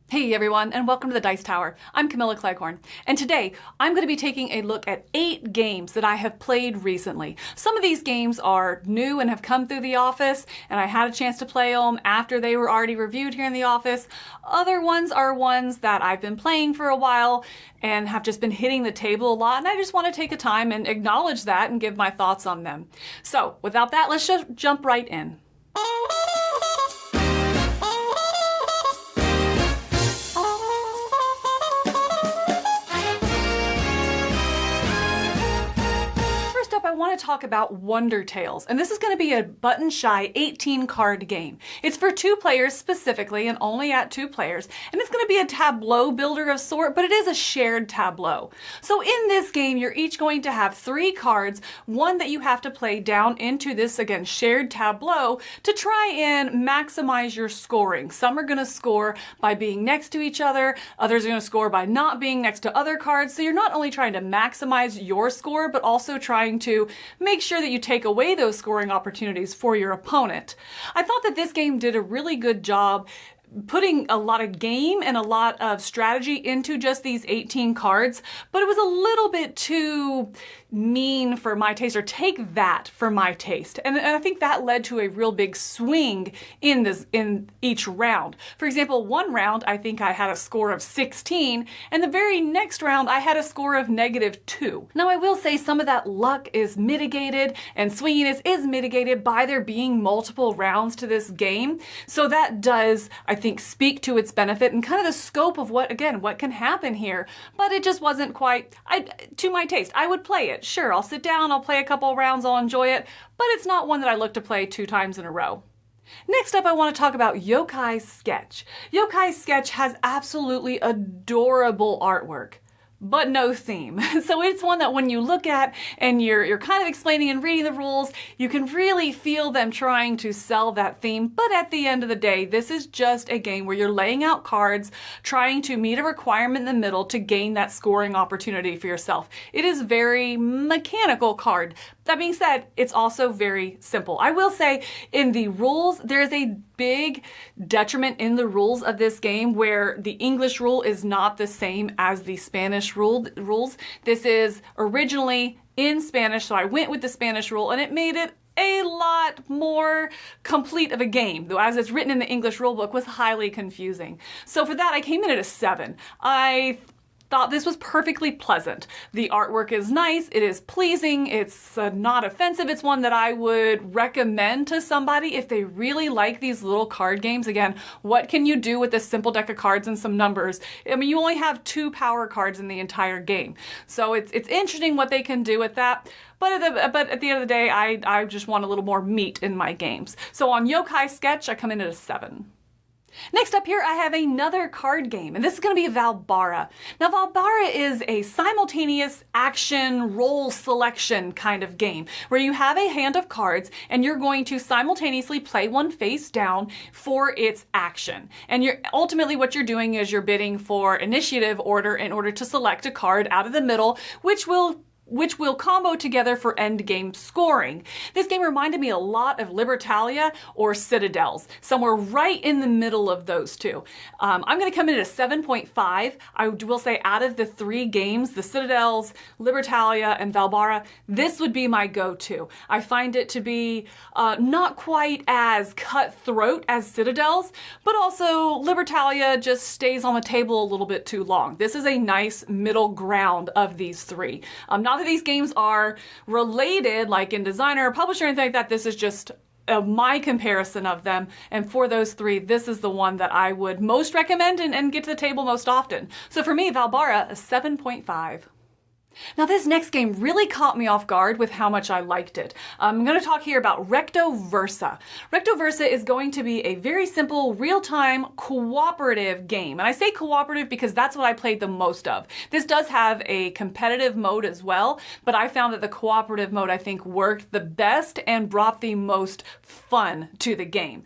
Hey everyone, and welcome to the Dice Tower. I'm Camilla Cleghorn, and today I'm going to be taking a look at 8 games that I have played recently. Some of these games are new and have come through the office, and I had a chance to play them after they were already reviewed here in the office. Other ones are ones that I've been playing for a while and have just been hitting the table a lot, and I just want to take a time and acknowledge that and give my thoughts on them. So, without that, let's just jump right in. I want to talk about Wonder Tales, and this is going to be a button-shy 18-card game. It's for 2 players specifically, and only at 2 players, and it's going to be a tableau builder of sort, but it is a shared tableau. So in this game, you're each going to have 3 cards, one that you have to play down into this, again, shared tableau to try and maximize your scoring. Some are going to score by being next to each other, others are going to score by not being next to other cards, so you're not only trying to maximize your score, but also trying to make sure that you take away those scoring opportunities for your opponent. I thought that this game did a really good job putting a lot of game and a lot of strategy into just these 18 cards, but it was a little bit too mean for my taste, or take that for my taste. And I think that led to a real big swing in each round. For example, one round I think I had a score of 16, and the very next round I had a score of -2. Now I will say some of that luck is mitigated and swinginess is mitigated by there being multiple rounds to this game. So that does, I think, speak to its benefit and kind of the scope of what can happen here. But it just wasn't quite to my taste. I would play it. Sure, I'll sit down, I'll play a couple rounds, I'll enjoy it, but it's not one that I look to play 2 times in a row. Next up, I want to talk about Yokai Sketch. Yokai Sketch has absolutely adorable artwork, but no theme. So it's one that when you look at and you're kind of explaining and reading the rules, you can really feel them trying to sell that theme. But at the end of the day, this is just a game where you're laying out cards, trying to meet a requirement in the middle to gain that scoring opportunity for yourself. It is very mechanical card. That being said, it's also very simple. I will say in the rules, there's a big detriment in the rules of this game where the English rule is not the same as the Spanish rules. This is originally in Spanish, so I went with the Spanish rule and it made it a lot more complete of a game, though as it's written in the English rulebook was highly confusing. So for that, I came in at a 7. I thought this was perfectly pleasant. The artwork is nice, it is pleasing, it's not offensive. It's one that I would recommend to somebody if they really like these little card games. Again, what can you do with a simple deck of cards and some numbers? I mean, you only have 2 power cards in the entire game. So it's interesting what they can do with that. But at the end of the day, I just want a little more meat in my games. So on Yokai Sketch, I come in at a 7. Next up here, I have another card game, and this is going to be Valbara. Now, Valbara is a simultaneous action role selection kind of game where you have a hand of cards and you're going to simultaneously play one face down for its action. And ultimately what you're doing is you're bidding for initiative order in order to select a card out of the middle, which will combo together for end game scoring. This game reminded me a lot of Libertalia or Citadels, somewhere right in the middle of those two. I'm going to come in at a 7.5. I will say out of the 3 games, the Citadels, Libertalia, and Valbara, this would be my go-to. I find it to be not quite as cutthroat as Citadels, but also Libertalia just stays on the table a little bit too long. This is a nice middle ground of these 3. Not that these games are related, like in designer or publisher or anything like that. This is just my comparison of them. And for those 3, this is the one that I would most recommend and get to the table most often. So for me, Valbara, a 7.5. Now this next game really caught me off guard with how much I liked it. I'm going to talk here about Recto Versa. Recto Versa is going to be a very simple, real-time, cooperative game. And I say cooperative because that's what I played the most of. This does have a competitive mode as well, but I found that the cooperative mode, I think, worked the best and brought the most fun to the game.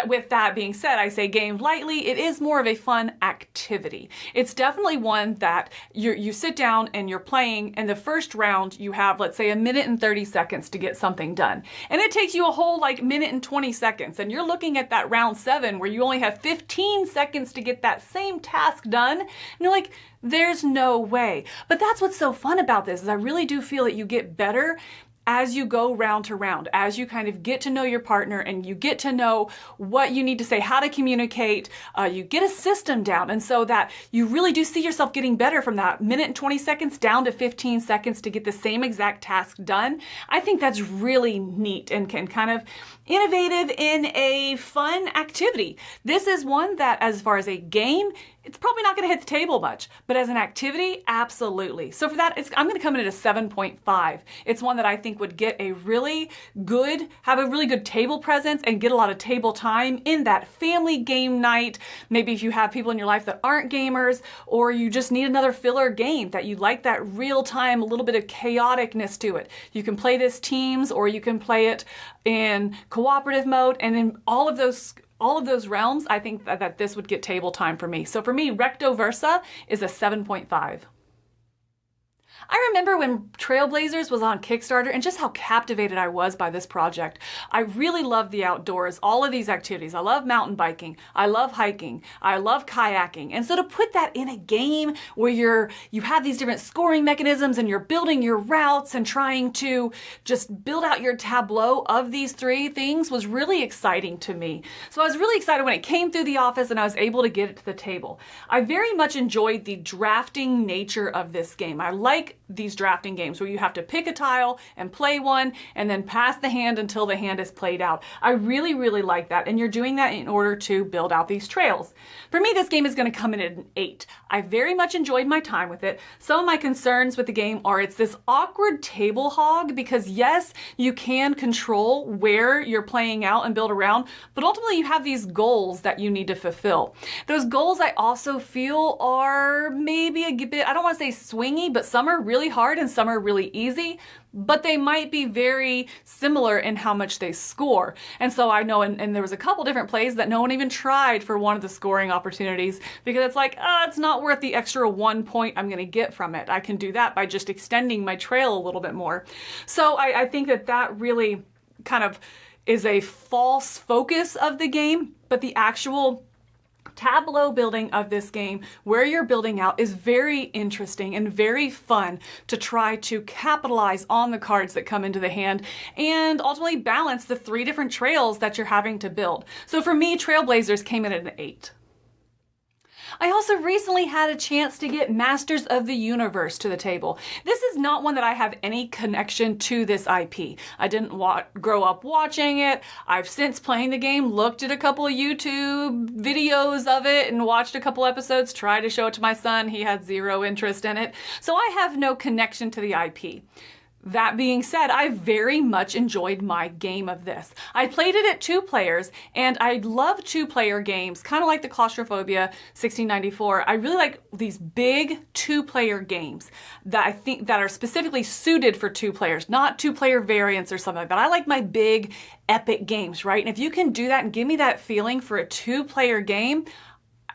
With that being said, I say game lightly. It is more of a fun activity. It's definitely one that you sit down and you're playing, in the first round, you have, let's say, 1 minute and 30 seconds to get something done. And it takes you a whole like 1 minute and 20 seconds. And you're looking at that round 7 where you only have 15 seconds to get that same task done. And you're like, there's no way. But that's what's so fun about this, is I really do feel that you get better as you go round to round, as you kind of get to know your partner and you get to know what you need to say, how to communicate, you get a system down. And so that you really do see yourself getting better from that 1 minute and 20 seconds down to 15 seconds to get the same exact task done. I think that's really neat and can kind of innovative in a fun activity. This is one that, as far as a game, it's probably not going to hit the table much, but as an activity, absolutely. So for that, I'm going to come in at a 7.5. It's one that I think would get have a really good table presence and get a lot of table time in that family game night. Maybe if you have people in your life that aren't gamers, or you just need another filler game that you like that real time, a little bit of chaoticness to it. You can play this teams, or you can play it in cooperative mode, and in all of those realms, I think that this would get table time for me. So for me, Recto Versa is a 7.5. I remember when Trailblazers was on Kickstarter and just how captivated I was by this project. I really love the outdoors, all of these activities. I love mountain biking. I love hiking. I love kayaking. And so to put that in a game where you have these different scoring mechanisms and you're building your routes and trying to just build out your tableau of these 3 things was really exciting to me. So I was really excited when it came through the office and I was able to get it to the table. I very much enjoyed the drafting nature of this game. I like these drafting games where you have to pick a tile and play one and then pass the hand until the hand is played out. I really, really like that. And you're doing that in order to build out these trails. For me, this game is going to come in at an 8. I very much enjoyed my time with it. Some of my concerns with the game are it's this awkward table hog, because yes, you can control where you're playing out and build around, but ultimately you have these goals that you need to fulfill. Those goals I also feel are maybe a bit, I don't want to say swingy, but some are really hard and some are really easy, but they might be very similar in how much they score. And so I know, and there was a couple different plays that no one even tried for one of the scoring opportunities, because it's like, it's not worth the extra 1 point I'm going to get from it. I can do that by just extending my trail a little bit more. So I think that really kind of is a false focus of the game, but the actual tableau building of this game, where you're building out, is very interesting and very fun to try to capitalize on the cards that come into the hand and ultimately balance the 3 different trails that you're having to build. So for me, Trailblazers came in at an 8. I also recently had a chance to get Masters of the Universe to the table. This is not one that I have any connection to this IP. I didn't grow up watching it. I've since playing the game, looked at a couple of YouTube videos of it and watched a couple episodes, tried to show it to my son. He had 0 interest in it. So I have no connection to the IP. That being said, I very much enjoyed my game of this. I played it at 2 players, and I love 2-player games, kind of like the Claustrophobia 1694. I really like these big 2-player games that I think that are specifically suited for 2 players, not 2-player variants or something like that. I like my big epic games, right? And if you can do that and give me that feeling for a 2-player game,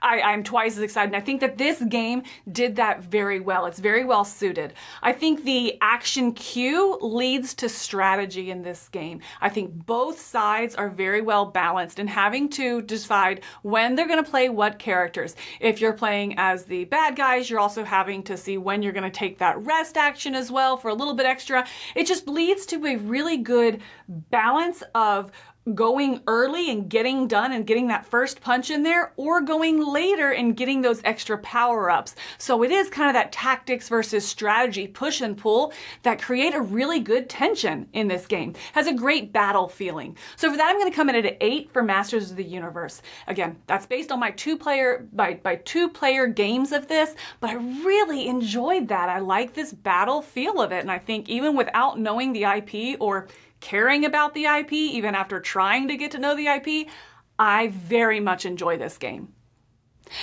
I'm twice as excited. And I think that this game did that very well. It's very well suited. I think the action cue leads to strategy in this game. I think both sides are very well balanced in having to decide when they're going to play what characters. If you're playing as the bad guys, you're also having to see when you're going to take that rest action as well for a little bit extra. It just leads to a really good balance of going early and getting done and getting that first punch in there, or going later and getting those extra power-ups. So it is kind of that tactics versus strategy push and pull that create a really good tension in this game. Has a great battle feeling. So for that, I'm going to come in at an 8 for Masters of the Universe. Again, that's based on my 2-player games of this, but I really enjoyed that. I like this battle feel of it, and I think even without knowing the IP or caring about the IP, even after trying to get to know the IP, I very much enjoy this game.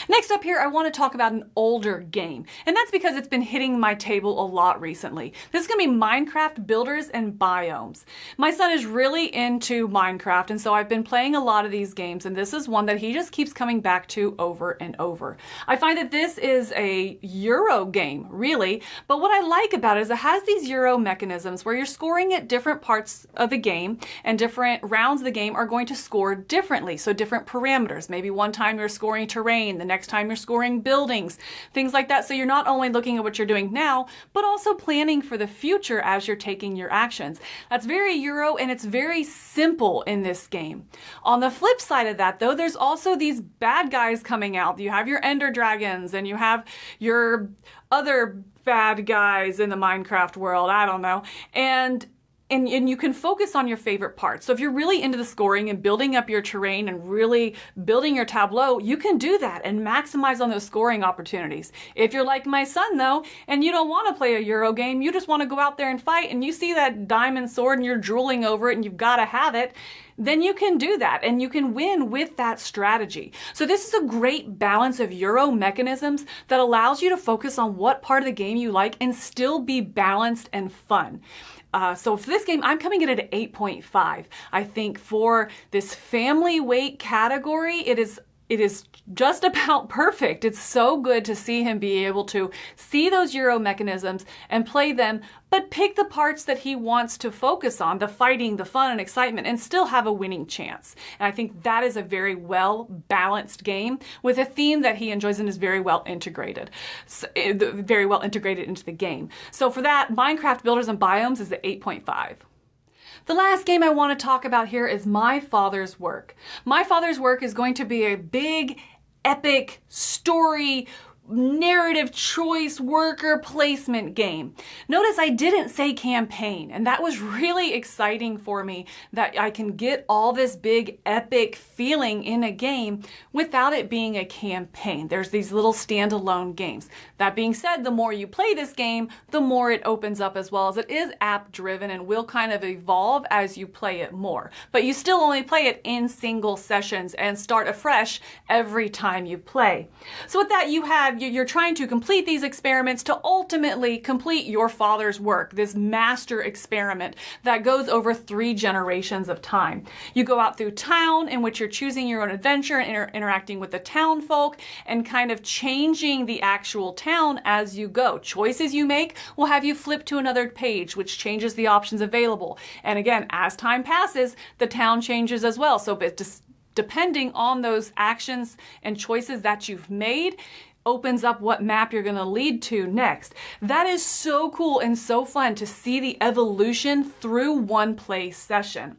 Next up here, I want to talk about an older game, and that's because it's been hitting my table a lot recently. This is going to be Minecraft Builders and Biomes. My son is really into Minecraft, and so I've been playing a lot of these games, and this is one that he just keeps coming back to over and over. I find that this is a Euro game, really, but what I like about it is it has these Euro mechanisms where you're scoring at different parts of the game, and different rounds of the game are going to score differently, so different parameters. Maybe one time you're scoring terrain, the next time you're scoring buildings, things like that. So you're not only looking at what you're doing now, but also planning for the future as you're taking your actions. That's very Euro, and it's very simple in this game. On the flip side of that, though, there's also these bad guys coming out. You have your Ender Dragons, and you have your other bad guys in the Minecraft world. I don't know. And you can focus on your favorite parts. So if you're really into the scoring and building up your terrain and really building your tableau, you can do that and maximize on those scoring opportunities. If you're like my son though, and you don't want to play a Euro game, you just want to go out there and fight, and you see that diamond sword and you're drooling over it and you've got to have it, then you can do that and you can win with that strategy. So this is a great balance of Euro mechanisms that allows you to focus on what part of the game you like and still be balanced and fun. So for this game, I'm coming in at an 8.5. I think for this family weight category, it is just about perfect. It's so good to see him be able to see those Euro mechanisms and play them, but pick the parts that he wants to focus on, the fighting, the fun and excitement, and still have a winning chance. And I think that is a very well balanced game with a theme that he enjoys and is very well integrated. Very well integrated into the game. So for that, Minecraft Builders and Biomes is the 8.5. The last game I want to talk about here is My Father's Work. My Father's Work is going to be a big, epic story, narrative choice worker placement game. Notice I didn't say campaign, and that was really exciting for me, that I can get all this big epic feeling in a game without it being a campaign. There's these little standalone games. That being said, the more you play this game, the more it opens up, as well as it is app driven and will kind of evolve as you play it more. But you still only play it in single sessions and start afresh every time you play. So with that, you're trying to complete these experiments to ultimately complete your father's work, this master experiment that goes over 3 generations of time. You go out through town, in which you're choosing your own adventure and interacting with the town folk and kind of changing the actual town as you go. Choices you make will have you flip to another page, which changes the options available. And again, as time passes, the town changes as well. So depending on those actions and choices that you've made, opens up what map you're going to lead to next. That is so cool and so fun to see the evolution through one play session.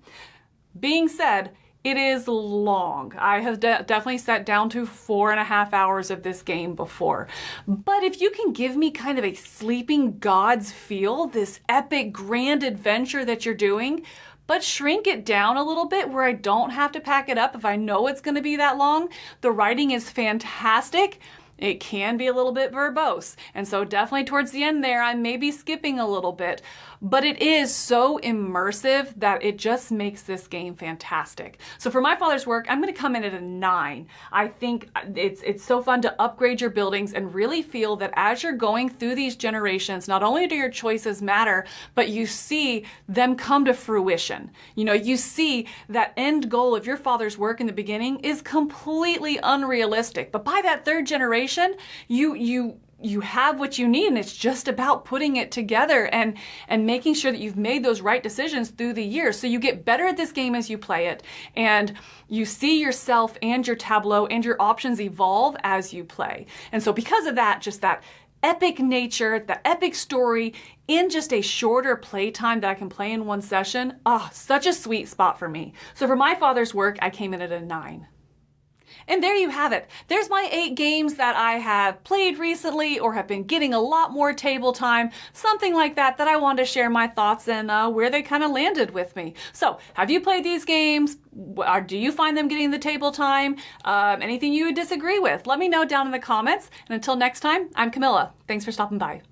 Being said, it is long. I have definitely sat down to 4.5 hours of this game before. But if you can give me kind of a Sleeping Gods feel, this epic grand adventure that you're doing, but shrink it down a little bit where I don't have to pack it up if I know it's going to be that long. The writing is fantastic. It can be a little bit verbose. And so definitely towards the end there, I may be skipping a little bit, but it is so immersive that it just makes this game fantastic. So for My Father's Work, I'm going to come in at a 9. I think it's so fun to upgrade your buildings and really feel that as you're going through these generations, not only do your choices matter, but you see them come to fruition. You know, you see that end goal of your father's work in the beginning is completely unrealistic. But by that 3rd generation, you have what you need, and it's just about putting it together and making sure that you've made those right decisions through the years. So you get better at this game as you play it, and you see yourself and your tableau and your options evolve as you play. And so because of that, just that epic nature, the epic story in just a shorter playtime that I can play in one session, such a sweet spot for me. So for My Father's Work, I came in at a 9. And there you have it. There's my 8 games that I have played recently or have been getting a lot more table time, something like that I wanted to share my thoughts and where they kind of landed with me. So have you played these games? Or do you find them getting the table time? Anything you disagree with? Let me know down in the comments. And until next time, I'm Camilla. Thanks for stopping by.